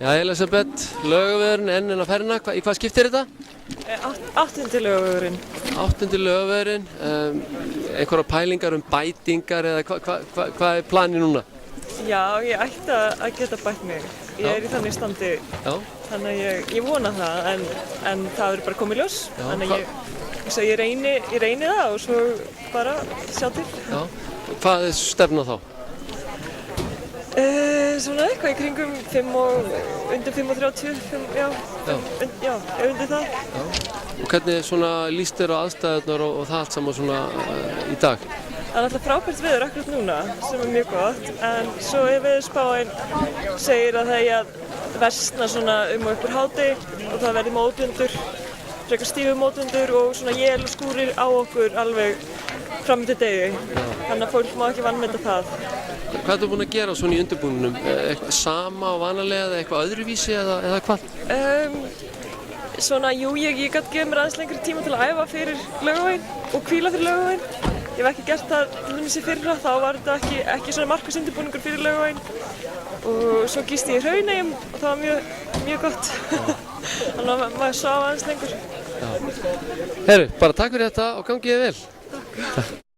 Já, Elisabeth, Laugavegurinn enn á ferðina, í hvað skiptir þetta? 8. Laugavegurinn. 8. Laugavegurinn, einhverjar pælingar bætingar eða hvað er planið núna? Já, ég ætti að geta bætt mig. Ég er í þannig standi, þannig að ég vona það, en það verður bara komið ljós. Þannig að ég reyni það og svo bara sjá til. Já, hvað er stefna þá? Svona eitthvað í kringum 5 og undir 5:30, já, undir það. Já. Og hvernig svona líst þér á aðstæðurnar og það allt saman svona í dag? Það er alltaf frábært veður akkurat núna, sem er mjög gott, en svo ef veðurspáin segir að það eigi að versna svona og upp úr hádegi og það verði mótvindur, frekar stífur mótvindur og svona él og skúrir á okkur alveg fram til degi, þannig að fólk má ekki vanmeta það. Hvað ertu búin að gera svona í undirbúningnum? Eitthvað sama og vanalega eða eitthvað öðruvísi eða hvað? Svona, jú, ég gæti gefið mér aðeins lengri tíma til að æfa fyrir Laugaveginn og hvíla fyrir Laugaveginn. Ég hef ekki gert það til dæmis í fyrra, þá var þetta ekki svona markvörðsundirbúningur fyrir Laugaveginn. Og svo gisti ég í Hrauneyjum og það var mjög gott. Þannig að maður svaf aðeins lengur. Herru, bara takk fyrir þetta og gangi þér vel. Takk.